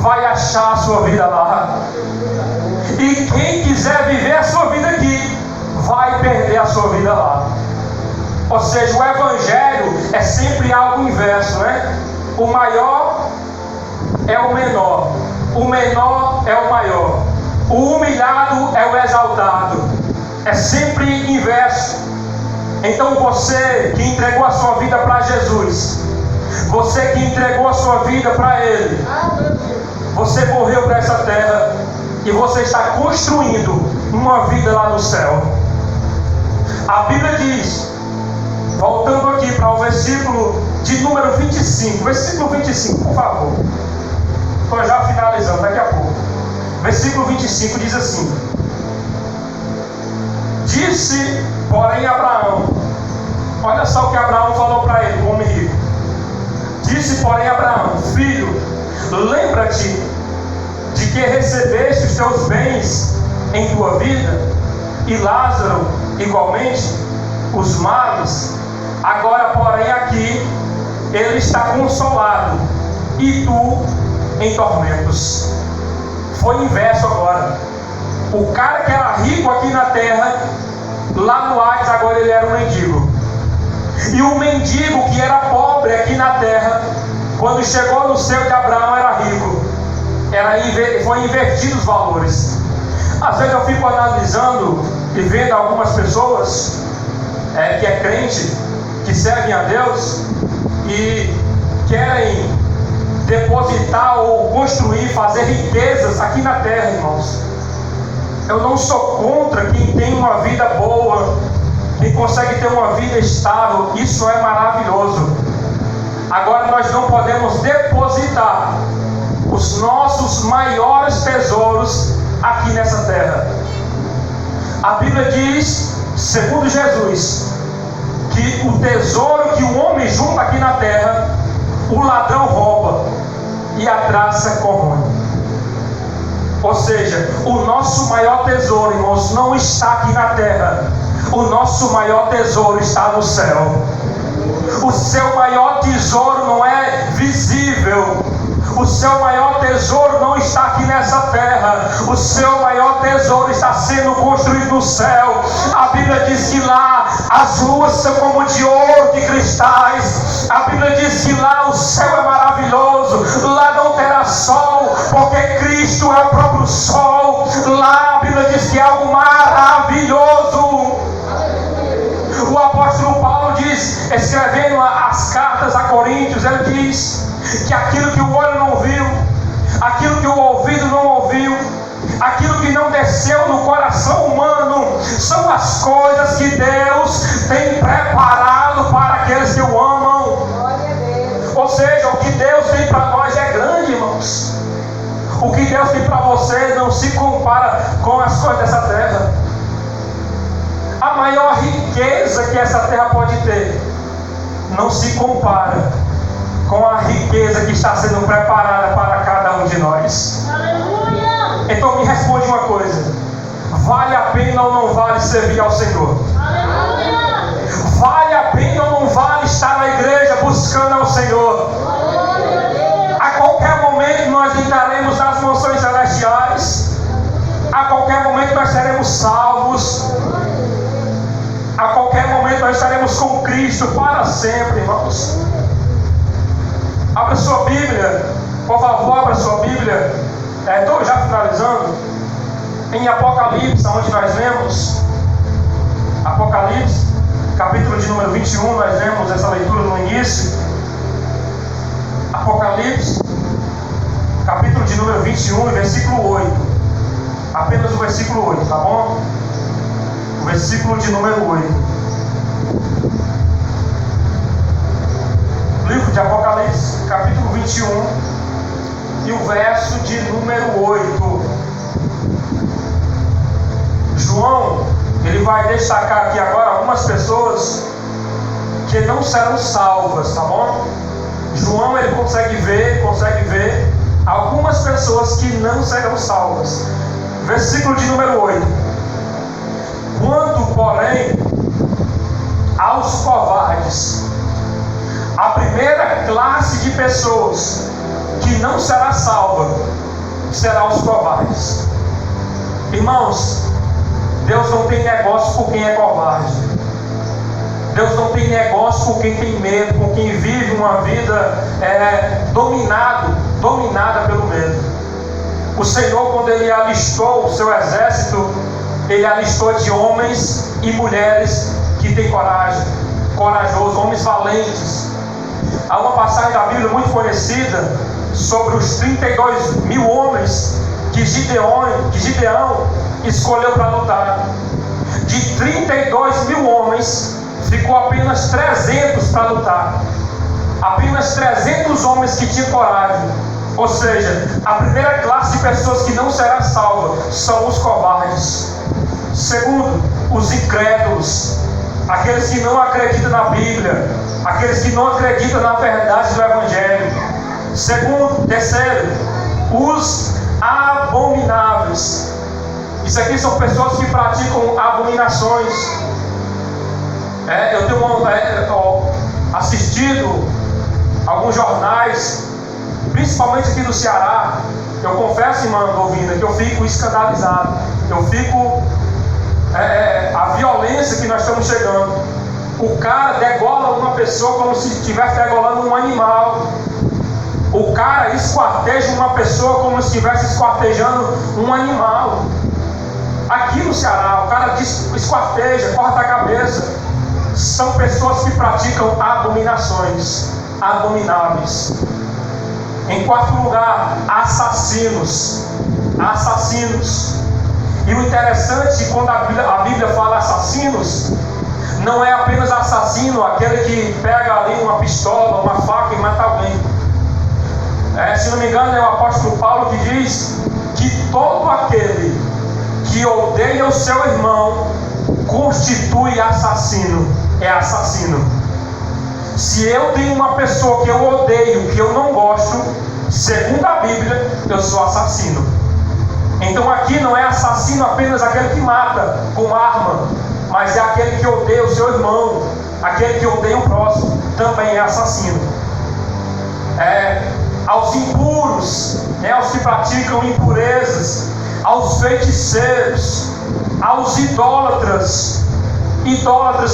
vai achar a sua vida lá. E quem quiser viver a sua vida aqui vai perder a sua vida lá. Ou seja, o evangelho é sempre algo inverso, né? O maior é o menor, o menor é o maior, o humilhado é o exaltado. É sempre inverso. Então você que entregou a sua vida para Jesus, você que entregou a sua vida para Ele, você morreu para essa terra e você está construindo uma vida lá no céu. A Bíblia diz, voltando aqui para o versículo de número 25, versículo 25, por favor. Estou já finalizando daqui a pouco. Versículo 25 diz assim: disse, porém, Abraão, olha só o que Abraão falou para ele, o homem rico. Disse, porém, Abraão, filho, lembra-te de que recebeste os teus bens em tua vida, e Lázaro igualmente os males. Agora, porém, aqui ele está consolado, e tu em tormentos. Foi inverso agora. O cara que era rico aqui na terra, lá no Hades, agora ele era um mendigo. E o mendigo que era pobre aqui na terra, quando chegou no seio de Abraão, era rico. Foi invertido os valores. Às vezes eu fico analisando e vendo algumas pessoas que é crente, que servem a Deus e querem depositar ou construir, fazer riquezas aqui na terra, irmãos. Eu não sou contra quem tem uma vida boa, quem consegue ter uma vida estável. Isso é maravilhoso. Agora nós não podemos depositar os nossos maiores tesouros aqui nessa terra. A Bíblia diz, segundo Jesus, que o tesouro que o homem junta aqui na terra, o ladrão rouba e a traça corrói. Ou seja, o nosso maior tesouro, irmãos, não está aqui na terra. O nosso maior tesouro está no céu. O seu maior tesouro não é visível. O seu maior tesouro não está aqui nessa terra. O seu maior tesouro está sendo construído no céu. A Bíblia diz que lá as ruas são como de ouro, de cristais. A Bíblia diz que lá o céu é maravilhoso. Lá não terá sol, porque Cristo é o próprio sol. Lá a Bíblia diz que é algo maravilhoso. O apóstolo Paulo diz, escrevendo as cartas a Coríntios, ele diz que aquilo que o olho não viu, aquilo que o ouvido não ouviu, aquilo que não desceu no coração humano, são as coisas que Deus tem preparado para aqueles que o amam. Ou seja, o que Deus tem para nós é grande, irmãos. O que Deus tem para você não se compara com as coisas dessa terra. A maior riqueza que essa terra pode ter não se compara com a riqueza que está sendo preparada para cada um de nós. Aleluia! Então me responde uma coisa: vale a pena ou não vale servir ao Senhor? Aleluia! Vale a pena ou não vale estar na igreja buscando ao Senhor? Aleluia! A qualquer momento nós entraremos nas mansões celestiais. A qualquer momento nós seremos salvos. A qualquer momento nós estaremos com Cristo para sempre, irmãos. Abra sua Bíblia, por favor, abra sua Bíblia. Estou já finalizando. Em Apocalipse, onde nós lemos, Apocalipse, capítulo de número 21, nós lemos essa leitura no início. Apocalipse, capítulo de número 21, versículo 8. Apenas o versículo 8, tá bom? O versículo de número 8. Livro de Apocalipse, capítulo 21, e o verso de número 8. João, ele vai destacar aqui agora algumas pessoas que não serão salvas, tá bom? João, ele consegue ver algumas pessoas que não serão salvas. Versículo de número 8. Quanto, porém, aos covardes, a primeira classe de pessoas que não será salva será os covardes. Irmãos, Deus não tem negócio com quem é covarde. Deus não tem tem negócio com quem tem medo, com quem vive uma vida dominada pelo medo. O Senhor, quando Ele alistou o seu exército, Ele alistou de homens e mulheres que têm coragem, corajosos, homens valentes. Há uma passagem da Bíblia muito conhecida sobre os 32 mil homens que Gideão escolheu para lutar. De 32 mil homens, ficou apenas 300 para lutar. Apenas 300 homens que tinham coragem. Ou seja, a primeira classe de pessoas que não será salva são os covardes. Segundo, os incrédulos, aqueles que não acreditam na Bíblia, aqueles que não acreditam na verdade do Evangelho. Terceiro, os abomináveis. Isso aqui são pessoas que praticam abominações. Eu tenho assistido alguns jornais, principalmente aqui do Ceará. Eu confesso, irmã Dolvina, que eu fico escandalizado. Eu fico... a violência que nós estamos chegando. O cara degola uma pessoa como se estivesse degolando um animal. O cara esquarteja uma pessoa como se estivesse esquartejando um animal. Aqui no Ceará, o cara esquarteja, corta a cabeça. São pessoas que praticam abominações, abomináveis. Em quarto lugar, assassinos. E o interessante, quando a Bíblia fala assassinos, não é apenas assassino, aquele que pega ali uma pistola, uma faca e mata alguém. Se não me engano, é o apóstolo Paulo que diz que todo aquele que odeia o seu irmão constitui assassino. É assassino. Se eu tenho uma pessoa que eu odeio, que eu não gosto, segundo a Bíblia, eu sou assassino. Então aqui não é assassino apenas aquele que mata com arma, mas é aquele que odeia o seu irmão, aquele que odeia o próximo, também é assassino. Aos impuros, aos que praticam impurezas, aos feiticeiros, aos idólatras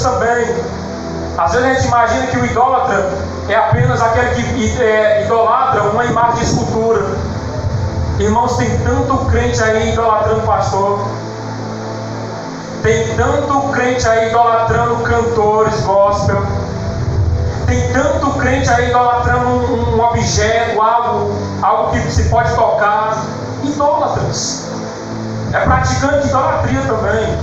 também. Às vezes a gente imagina que o idólatra é apenas aquele que idolatra uma imagem de escultura. Irmãos, tem tanto crente aí idolatrando pastor. Tem tanto crente aí idolatrando cantores gospel. Tem tanto crente aí idolatrando um objeto, algo que se pode tocar. Idólatras. É praticante de idolatria também.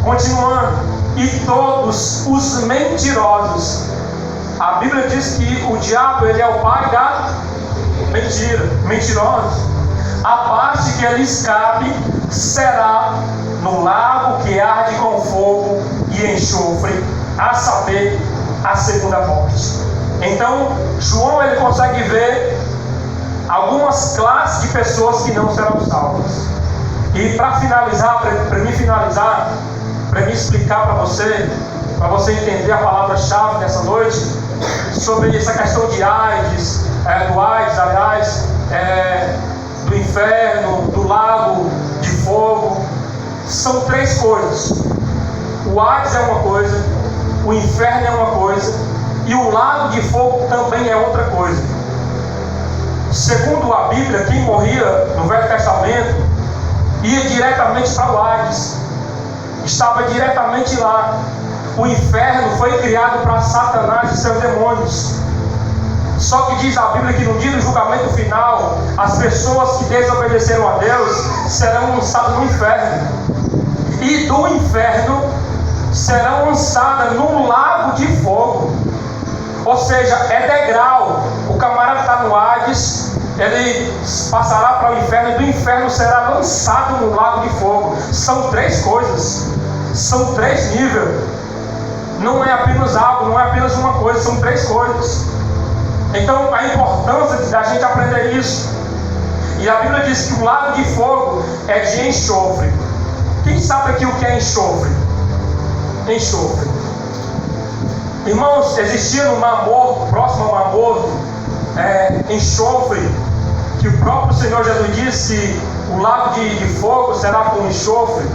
Continuando. E todos os mentirosos. A Bíblia diz que o diabo, ele é o pai da mentira. Mentirosos. A parte que lhes cabe será no lago que arde com fogo e enxofre, a saber, a segunda morte. Então, João, ele consegue ver algumas classes de pessoas que não serão salvas. E para finalizar, para me explicar para você entender a palavra-chave nessa noite, sobre essa questão de AIDS, do inferno, do lago de fogo, são três coisas. O AIDS é uma coisa, o inferno é uma coisa, e o lago de fogo também é outra coisa. Segundo a Bíblia, quem morria no Velho Testamento ia diretamente para o Hades, estava diretamente lá. O inferno foi criado para Satanás e seus demônios. Só que diz a Bíblia que no dia do julgamento final, as pessoas que desobedeceram a Deus serão lançadas no inferno, e do inferno serão lançadas num lago de fogo. Ou seja, é degrau. O camarada está no Hades, ele passará para o inferno, e do inferno será lançado no lago de fogo. São três coisas, são três níveis. Não é apenas algo, não é apenas uma coisa, são três coisas. Então a importância da gente aprender isso. E a Bíblia diz que o lago de fogo é de enxofre. Quem sabe aqui o que é enxofre? Enxofre. Irmãos, existia no Mar Morto, próximo ao Mar Morto, enxofre, que o próprio Senhor Jesus disse que o lago de fogo será com enxofre.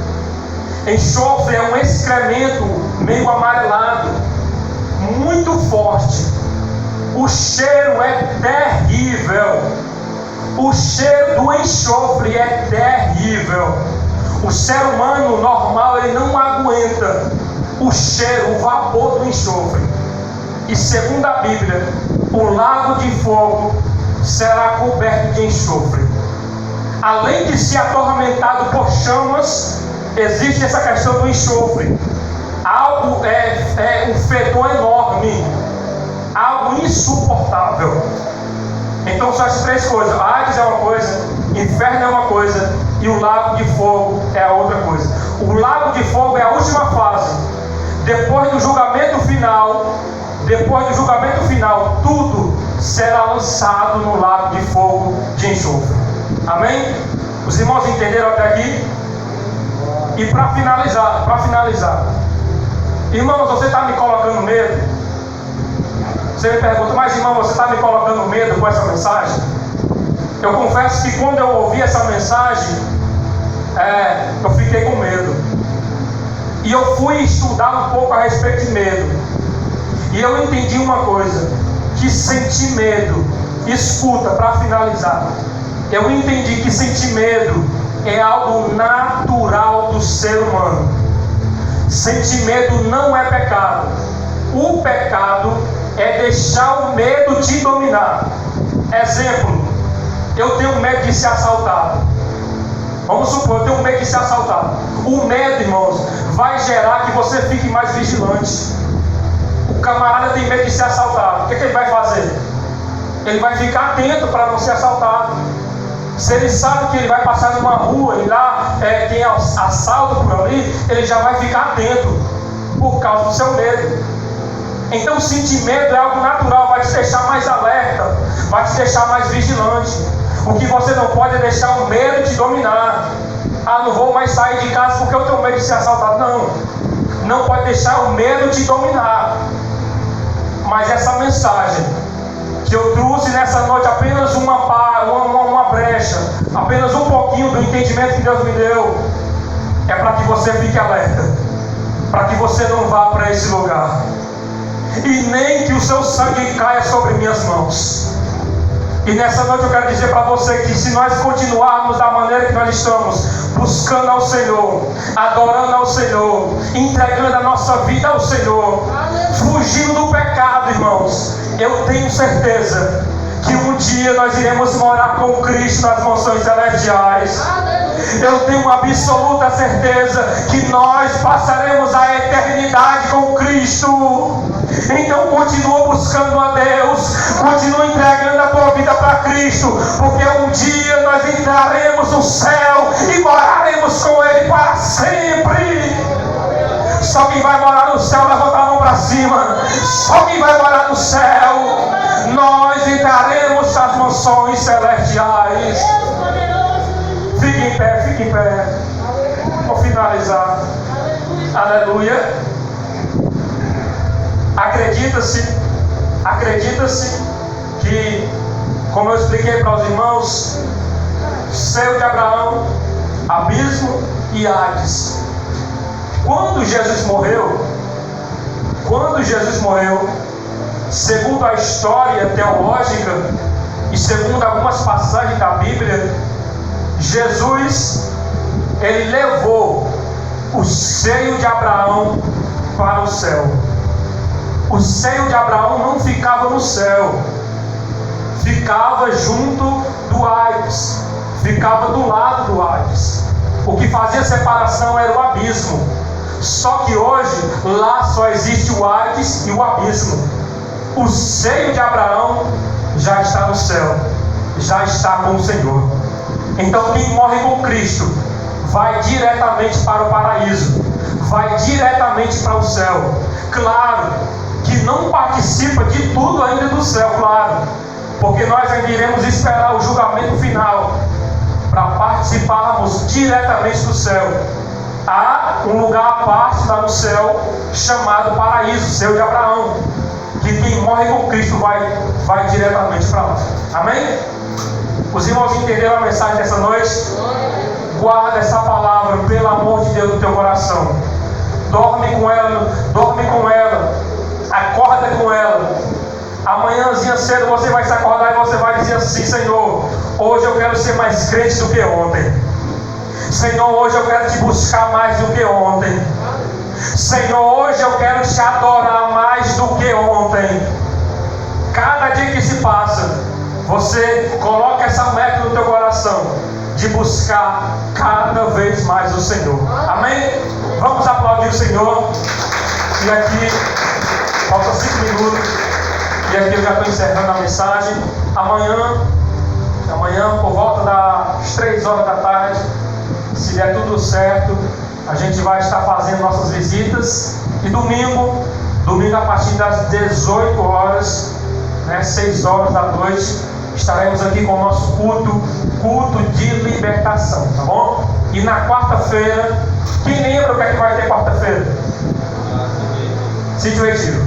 Enxofre é um excremento meio amarelado. muito forte. O cheiro é terrível. O cheiro do enxofre é terrível. O ser humano normal, ele não aguenta o cheiro, o vapor do enxofre. E segundo a Bíblia, o lago de fogo será coberto de enxofre. Além de ser atormentado por chamas, existe essa questão do enxofre. Algo um fedor enorme, algo insuportável. Então são as três coisas: Hades é uma coisa, inferno é uma coisa, e o lago de fogo é a outra coisa. O lago de fogo é a última fase. Depois do julgamento final, tudo será lançado no lago de fogo de enxofre. Amém? Os irmãos entenderam até aqui? E para finalizar, irmãos, você está me colocando medo? Você me pergunta, mas irmão, você está me colocando medo com essa mensagem? Eu confesso que quando eu ouvi essa mensagem, eu fiquei com medo. E eu fui estudar um pouco a respeito de medo. E eu entendi uma coisa, que sentir medo, escuta, para finalizar, eu entendi que sentir medo é algo natural do ser humano. Sentir medo não é pecado. O pecado é deixar o medo te dominar. Exemplo, eu tenho medo de ser assaltado. Vamos supor, eu tenho medo de ser assaltado. O medo, irmãos, vai gerar que você fique mais vigilante. O camarada tem medo de ser assaltado. O que ele vai fazer? Ele vai ficar atento para não ser assaltado. Se ele sabe que ele vai passar numa rua e lá tem assalto por ali, ele já vai ficar atento por causa do seu medo. Então sentir medo é algo natural, vai te deixar mais alerta, vai te deixar mais vigilante. O que você não pode é deixar o medo te dominar. Não vou mais sair de casa porque eu tenho medo de ser assaltado. Não pode deixar o medo te dominar. Mas essa mensagem que eu trouxe nessa noite, apenas uma brecha, apenas um pouquinho do entendimento que Deus me deu, é para que você fique alerta, para que você não vá para esse lugar, e nem que o seu sangue caia sobre minhas mãos. E nessa noite eu quero dizer para você que se nós continuarmos da maneira que nós estamos, buscando ao Senhor, adorando ao Senhor, entregando a nossa vida ao Senhor, fugindo do pecado, irmãos, eu tenho certeza que um dia nós iremos morar com Cristo nas mansões celestiais. Eu tenho absoluta certeza que nós passaremos a eternidade com Cristo. Então continua buscando a Deus, continua entregando a tua vida para Cristo, porque um dia nós entraremos no céu e moraremos com Ele para sempre. Só quem vai morar no céu, levanta a mão para cima. Só quem vai morar no céu. Nós entraremos nas mansões celestiais. Fique em pé, fique em pé. Vou finalizar. Aleluia. Acredita-se que, como eu expliquei para os irmãos, seio de Abraão, abismo e Hades. Quando Jesus morreu, segundo a história teológica e segundo algumas passagens da Bíblia, Jesus, ele levou o seio de Abraão para o céu. O seio de Abraão não ficava no céu, ficava junto do Hades, ficava do lado do Hades. O que fazia separação era o abismo. Só que hoje lá só existe o Hades e o abismo. O seio de Abraão já está no céu, já está com o Senhor. Então quem morre com Cristo vai diretamente para o paraíso, vai diretamente para o céu. Claro que não participa de tudo ainda do céu, claro, porque nós ainda iremos esperar o julgamento final para participarmos diretamente do céu. Há um lugar à parte lá no céu chamado paraíso, seio de Abraão, que quem morre com Cristo vai diretamente para lá. Amém? Os irmãos entenderam a mensagem dessa noite? Guarda essa palavra, pelo amor de Deus, no teu coração. Dorme com ela, acorda com hoje eu quero ser mais crente do que ontem. Senhor, hoje eu quero te buscar mais do que ontem. Senhor, hoje eu quero te adorar mais do que ontem. Cada dia que se passa, você coloca essa meta no teu coração de buscar cada vez mais o Senhor. Amém? Vamos aplaudir o Senhor. E aqui, faltam 5 minutos. E aqui eu já estou encerrando a mensagem. Amanhã por volta das 3 horas da tarde, se der tudo certo, a gente vai estar fazendo nossas visitas. E domingo a partir das 18 horas, 6 horas da noite, estaremos aqui com o nosso culto de libertação, tá bom? E na quarta-feira, quem lembra o que é que vai ter quarta-feira? Sítio Retiro.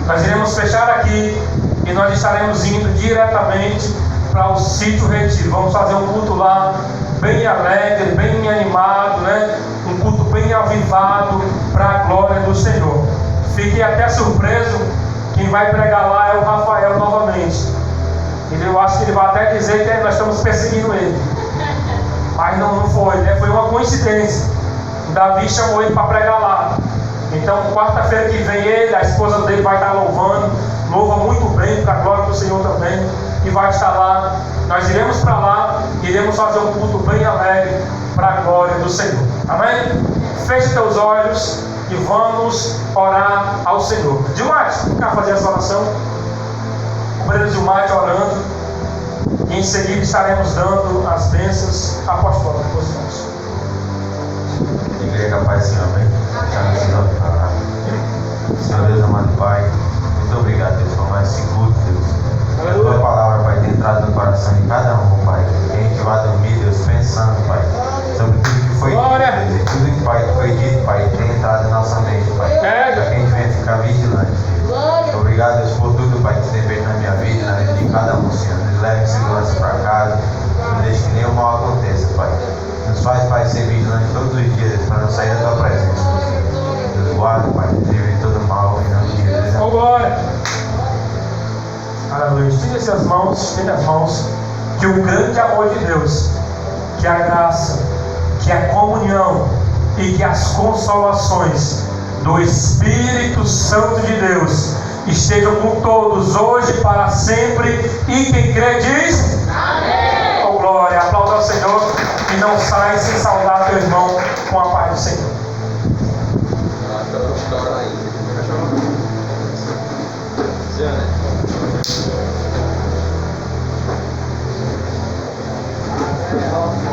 Nós iremos fechar aqui e nós estaremos indo diretamente para o Sítio Retiro. Vamos fazer um culto lá bem alegre, bem animado, um culto bem avivado para a glória do Senhor. Fiquei até surpreso, quem vai pregar lá é o Rafael novamente. Eu acho que ele vai até dizer que nós estamos perseguindo ele. Mas não foi, foi uma coincidência. O Davi chamou ele para pregar lá. Então, quarta-feira que vem ele, a esposa dele vai estar louvando. Louva muito bem para a glória do Senhor também. E vai estar lá. Nós iremos para lá, iremos fazer um culto bem alegre para a glória do Senhor. Amém? Feche teus olhos e vamos orar ao Senhor. Gilmate, vem cá fazer essa oração. O Breno Gilmate orando. E em seguida estaremos dando as bênçãos apóstolas. Igreja, Pai, Senhor, amém? Senhor Deus, amado Pai, muito obrigado, Deus, por mais esse culto, Deus. A tua palavra, Pai, tem entrado no coração de cada um, Pai. Que a gente vai dormir, Deus, pensando, Pai, sobre tudo que foi dito, Deus, e tudo que, Pai, foi dito, Pai, tem entrado na nossa mente, Pai. Para que a gente venha ficar vigilante, Deus. Obrigado, Deus, por tudo, Pai, que você tem feito na minha vida, na vida de cada um, Senhor. Nos leve em segurança para casa, não deixe que nenhum mal aconteça, Pai. Nos faz, Pai, ser vigilante todos os dias, Deus, para não sair da tua presença. Deus, guarda, Pai, nos livre de todo mal, em nome de Jesus. Oh, glória! Aleluia. Estende as mãos, que o grande amor de Deus, que a graça, que a comunhão e que as consolações do Espírito Santo de Deus estejam com todos hoje para sempre. E quem crê diz amém. Oh, glória! Aplauda ao Senhor e não sai sem saudar teu irmão com a paz do Senhor.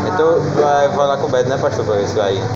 Então vai falar com o Beto, né, pastor? Para ver se vai.